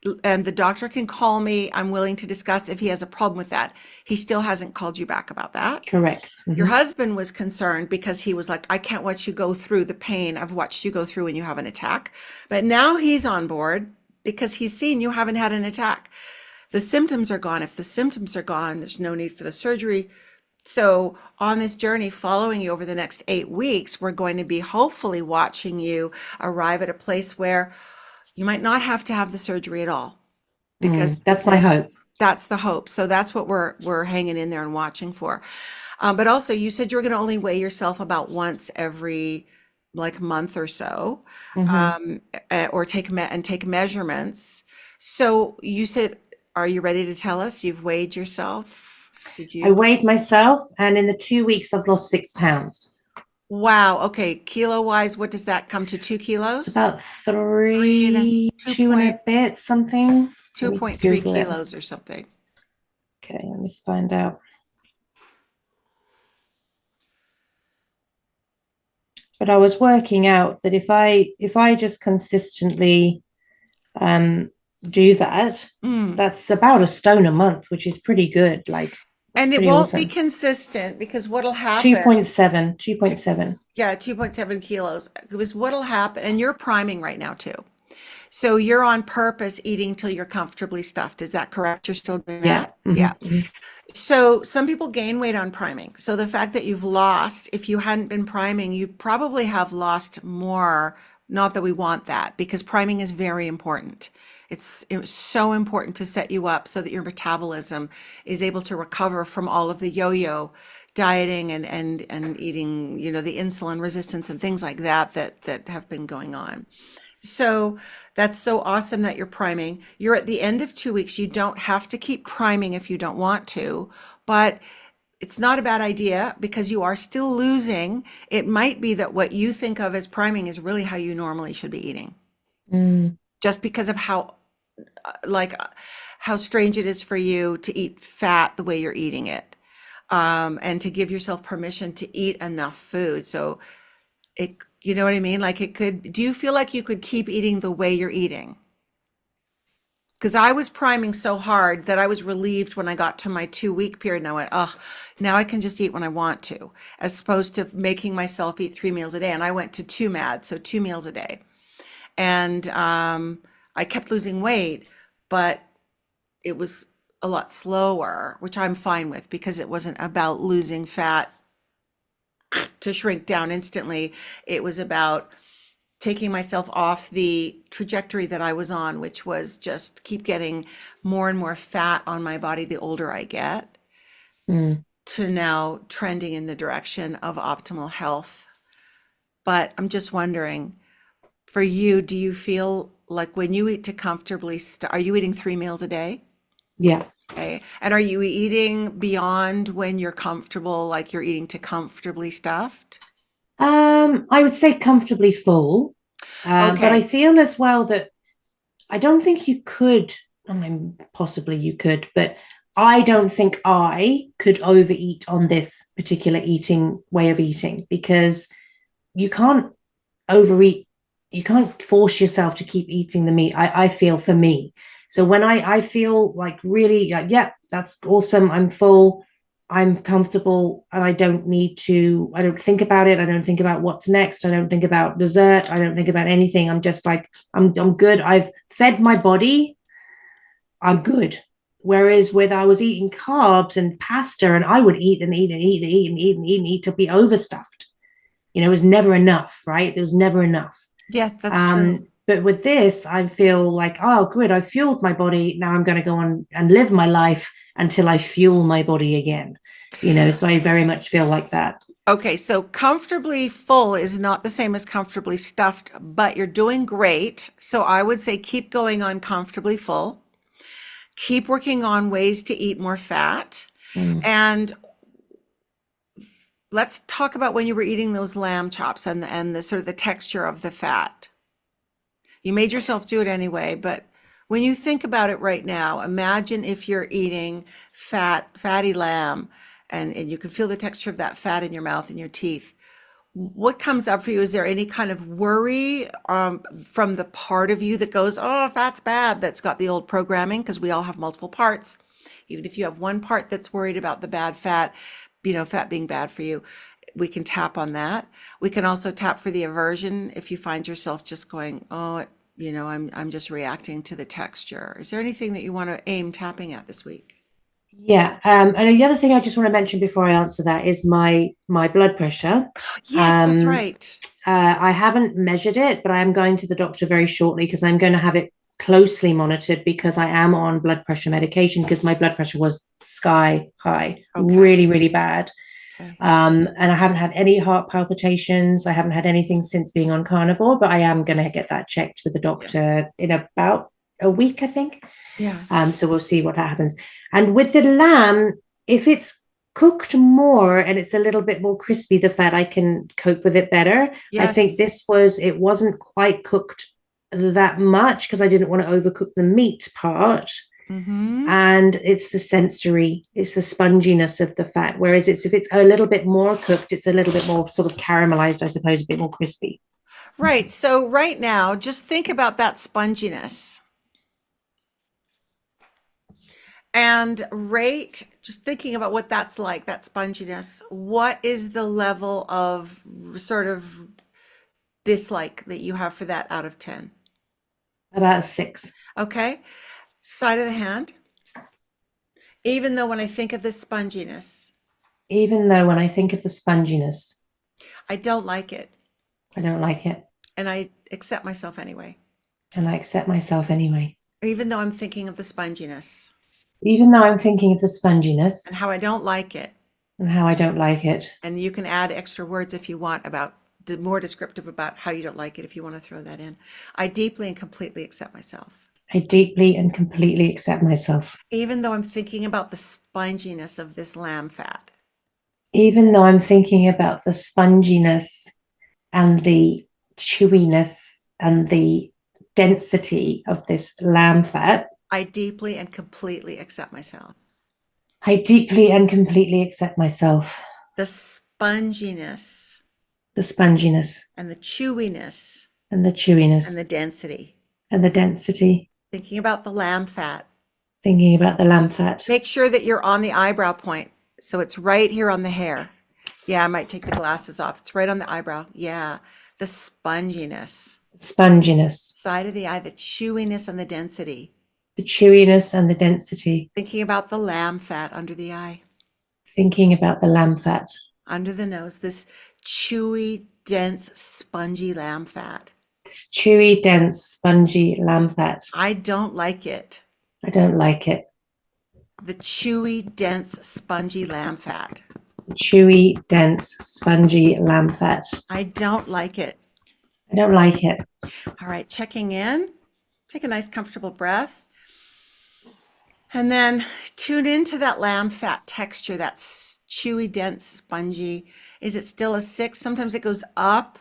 the doctor can call me. I'm willing to discuss if he has a problem with that. He still hasn't called you back about that. Correct. Your husband was concerned because he was like, I can't watch you go through the pain I've watched you go through when you have an attack. But now he's on board because he's seen you haven't had an attack. The symptoms are gone. If the symptoms are gone, there's no need for the surgery. So on this journey following you over the next 8 weeks, we're going to be hopefully watching you arrive at a place where you might not have to have the surgery at all. Because that's my hope. That's the hope. So that's what we're hanging in there and watching for. But also you said you were going to only weigh yourself about once every like month or so, or take measurements. So you said, are you ready to tell us you've weighed yourself? I weighed myself, and in the 2 weeks, I've lost 6 pounds. Wow. Okay. Kilo wise, what does that come to? 2 kilos? It's about 2 and a bit, something. 2.3 kilos or something. Okay, let me find out. But I was working out that if I just consistently do that, Mm. that's about a stone a month, which is pretty good. Like, that's And it pretty won't be awesome. consistent because what'll happen, 2.7, 2.7. yeah, 2.7 kilos, because what'll happen, and you're priming right now too. So you're on purpose eating till you're comfortably stuffed. Is that correct? You're still doing that? Yeah. Yeah. Hmm. So some people gain weight on priming. So the fact that you've lost, if you hadn't been priming, you probably have lost more. Not that we want that, because priming is very important. It's so important to set you up so that your metabolism is able to recover from all of the yo-yo dieting and eating, the insulin resistance and things like that have been going on. So that's so awesome that you're priming. You're at the end of 2 weeks. You don't have to keep priming if you don't want to, but it's not a bad idea because you are still losing. It might be that what you think of as priming is really how you normally should be eating, Mm. just because of like, how strange it is for you to eat fat the way you're eating it, and to give yourself permission to eat enough food. So you know what I mean? Like do you feel like you could keep eating the way you're eating? Because I was priming so hard that I was relieved when I got to my 2 week period and I went, oh, now I can just eat when I want to, as opposed to making myself eat 3 meals a day. And I went to two mad, so 2 meals a day. And I kept losing weight, but it was a lot slower, which I'm fine with because it wasn't about losing fat to shrink down instantly. It was about taking myself off the trajectory that I was on, which was just keep getting more and more fat on my body the older I get, Mm. to now trending in the direction of optimal health. But I'm just wondering, for you, do you feel like when you eat to comfortably, are you eating 3 meals a day? Yeah. Okay. And are you eating beyond when you're comfortable, like you're eating to comfortably stuffed? I would say comfortably full. But I Okay. feel as well that I don't think you could, I mean, possibly you could, but I don't think I could overeat on this particular eating way of eating because you can't overeat. You can't force yourself to keep eating the meat. I feel for me. So when I feel like really like, yeah, that's awesome. I'm full. I'm comfortable and I don't think about it. I don't think about what's next. I don't think about dessert. I don't think about anything. I'm just like, I'm good. I've fed my body. I'm good. Whereas with I was eating carbs and pasta and I would eat and eat and eat and eat and eat and eat and eat to be overstuffed. It was never enough, right? There was never enough. Yeah, that's true. But with this, I feel like, oh, good, I fueled my body. Now I'm going to go on and live my life until I fuel my body again. So I very much feel like that. Okay, so comfortably full is not the same as comfortably stuffed, but you're doing great. So I would say keep going on comfortably full. Keep working on ways to eat more fat. Mm. And let's talk about when you were eating those lamb chops and the sort of the texture of the fat. You made yourself do it anyway, but when you think about it right now, imagine if you're eating fatty lamb and you can feel the texture of that fat in your mouth and your teeth. What comes up for you? Is there any kind of worry from the part of you that goes, oh, fat's bad, that's got the old programming? Because we all have multiple parts. Even if you have one part that's worried about the bad fat, fat being bad for you, we can tap on that. We can also tap for the aversion if you find yourself just going, oh, I'm just reacting to the texture. Is there anything that you want to aim tapping at this week? Yeah. And the other thing I just want to mention before I answer that is my blood pressure. Yes, that's Um, right. I haven't measured it, but I am going to the doctor very shortly because I'm going to have it closely monitored because I am on blood pressure medication because my blood pressure was sky high, Okay. really, really bad. Okay. And I haven't had any heart palpitations. I haven't had anything since being on carnivore, but I am going to get that checked with the Yeah. doctor in about a week, I think. Yeah. So we'll see what happens. And with the lamb, if it's cooked more and it's a little bit more crispy, the fat, I can cope with it better. I think Yes. it wasn't quite cooked that much because I didn't want to overcook the meat part. Mm-hmm. And it's the sponginess of the fat. Whereas if it's a little bit more cooked, it's a little bit more sort of caramelized, I suppose, a bit more crispy. Right. So right now, just think about that sponginess. And rate, just thinking about what that's like, that sponginess, what is the level of sort of dislike that you have for that out of 10? About a 6. Okay. Side of the hand. Even though when I think of the sponginess, Even though when I think of the sponginess, I don't like it, I don't like it, and I accept myself anyway. and I accept myself anyway. Even though I'm thinking of the sponginess Even though I'm thinking of the sponginess and how I don't like it. and how I don't like it. And you can add extra words if you want about more descriptive about how you don't like it if you want to throw that in. I deeply and completely accept myself. I deeply and completely accept myself. Even though I'm thinking about the sponginess of this lamb fat. Even though I'm thinking about the sponginess and the chewiness and the density of this lamb fat, I deeply and completely accept myself. I deeply and completely accept myself. The sponginess The sponginess and the chewiness and the chewiness and the density. and the density. Thinking about the lamb fat. Thinking about the lamb fat. Make sure that you're on the eyebrow point. So it's right here on the hair. Yeah, I might take the glasses off. It's right on the eyebrow. Yeah. The sponginess. Sponginess. Side of the eye, the chewiness and the density. The chewiness and the density. Thinking about the lamb fat under the eye. Thinking about the lamb fat. Under the nose, this chewy, dense, spongy lamb fat. This chewy, dense, spongy lamb fat. I don't like it. I don't like it. The chewy, dense, spongy lamb fat. The chewy, dense, spongy lamb fat. I don't like it. I don't like it. All right, checking in. Take a nice, comfortable breath. And then tune into that lamb fat texture, that chewy, dense, spongy. Is it still a 6? Sometimes it goes up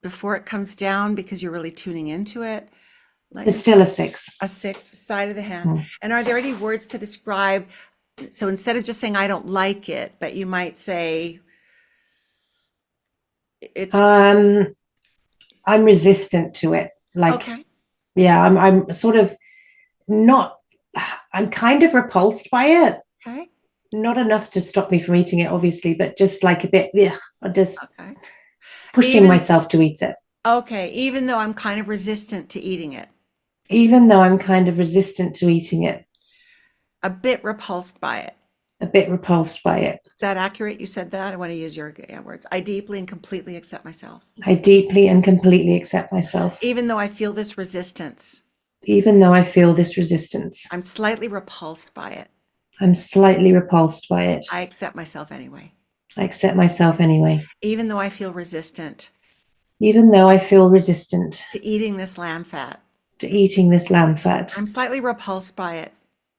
before it comes down because you're really tuning into it. It's still a 6. A 6, side of the hand. And are there any words to describe? So instead of just saying, I don't like it, but you might say, it's I'm resistant to it. Like, okay. yeah, I'm sort of not, I'm kind of repulsed by it. Okay. Not enough to stop me from eating it, obviously, but just like a bit, yeah, I'm just Okay. pushing myself to eat it. Okay. Even though I'm kind of resistant to eating it. Even though I'm kind of resistant to eating it. A bit repulsed by it. A bit repulsed by it. Is that accurate? You said that? I want to use your words. I deeply and completely accept myself. I deeply and completely accept myself. Even though I feel this resistance. Even though I feel this resistance. I'm slightly repulsed by it. I'm slightly repulsed by it. I accept myself anyway. I accept myself anyway. Even though I feel resistant. Even though I feel resistant. To eating this lamb fat. To eating this lamb fat. I'm slightly repulsed by it.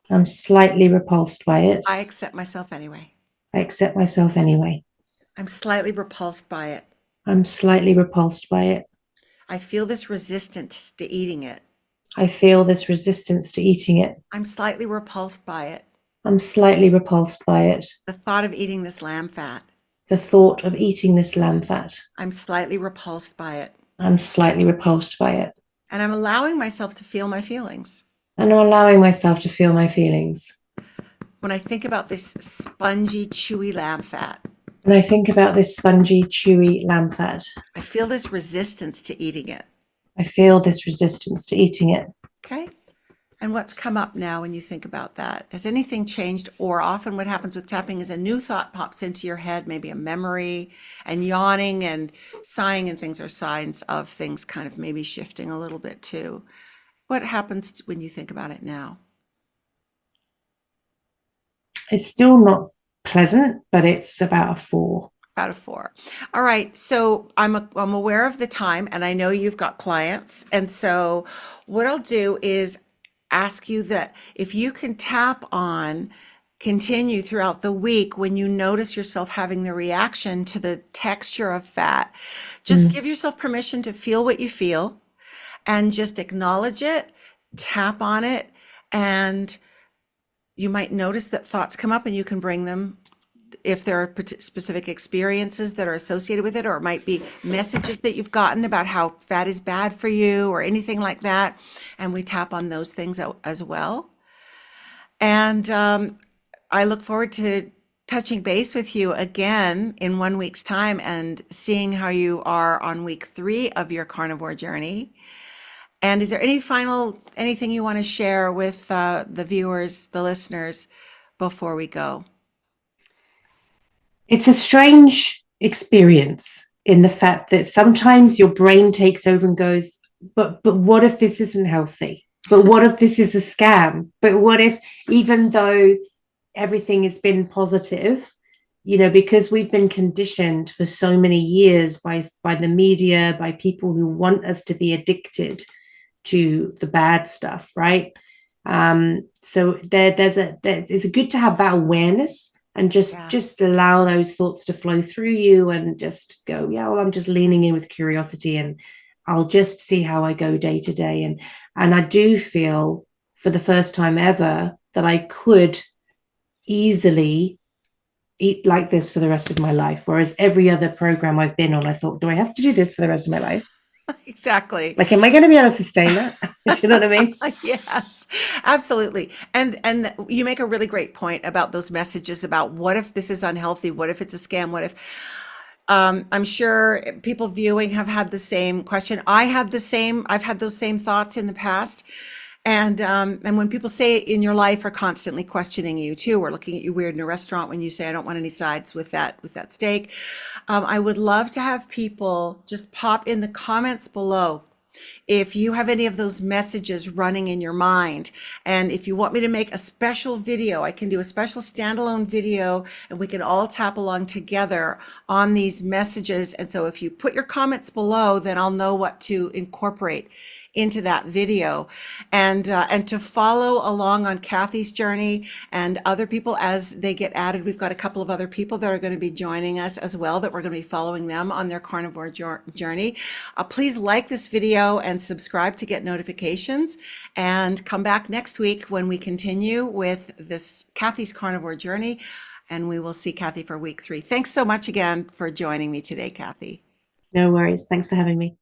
I'm slightly repulsed by it. I accept myself anyway. I accept myself anyway. I'm slightly repulsed by it. I'm slightly repulsed by it. I feel this resistance to eating it. I feel this resistance to eating it. I'm slightly repulsed by it. I'm slightly repulsed by it. The thought of eating this lamb fat. The thought of eating this lamb fat. I'm slightly repulsed by it. I'm slightly repulsed by it. And I'm allowing myself to feel my feelings. And I'm allowing myself to feel my feelings. When I think about this spongy, chewy lamb fat. When I think about this spongy, chewy lamb fat. I feel this resistance to eating it. I feel this resistance to eating it. Okay. And what's come up now when you think about that? Has anything changed? Or often what happens with tapping is a new thought pops into your head, maybe a memory, and yawning and sighing and things are signs of things kind of maybe shifting a little bit too. What happens when you think about it now? It's still not pleasant, but it's about a 4. About a 4. All right. So I'm aware of the time and I know you've got clients. And so what I'll do is ask you that if you can tap on continue throughout the week when you notice yourself having the reaction to the texture of fat, just give yourself permission to feel what you feel and just acknowledge it, tap on it, and you might notice that thoughts come up and you can bring them if there are specific experiences that are associated with it, or it might be messages that you've gotten about how fat is bad for you or anything like that. And we tap on those things as well. And I look forward to touching base with you again in 1 week's time and seeing how you are on week 3 of your carnivore journey. And is there anything you want to share with the viewers, the listeners, before we go? It's a strange experience in the fact that sometimes your brain takes over and goes, but what if this isn't healthy? But what if this is a scam? But what if, even though everything has been positive, because we've been conditioned for so many years by the media, by people who want us to be addicted to the bad stuff, right? So it's good to have that awareness and just Yeah. just allow those thoughts to flow through you and just go, yeah, well, I'm just leaning in with curiosity, and I'll just see how I go day to day. And I do feel for the first time ever that I could easily eat like this for the rest of my life. Whereas every other program I've been on, I thought, do I have to do this for the rest of my life? Exactly. Like, am I going to be able to sustain that? Do you know what I mean? Yes, absolutely. And you make a really great point about those messages about what if this is unhealthy? What if it's a scam? What if I'm sure people viewing have had the same question. I've had those same thoughts in the past. And when people say in your life are constantly questioning you too, or looking at you weird in a restaurant when you say, I don't want any sides with that steak. I would love to have people just pop in the comments below if you have any of those messages running in your mind. And if you want me to make a special video, I can do a special standalone video and we can all tap along together on these messages. And so if you put your comments below, then I'll know what to incorporate into that video. And to follow along on Cathy's journey and other people as they get added. We've got a couple of other people that are going to be joining us as well, that we're going to be following them on their carnivore journey. Please like this video and subscribe to get notifications, and come back next week when we continue with this Cathy's carnivore journey, and we will see Cathy for week 3. Thanks so much again for joining me today, Cathy. No worries. Thanks for having me.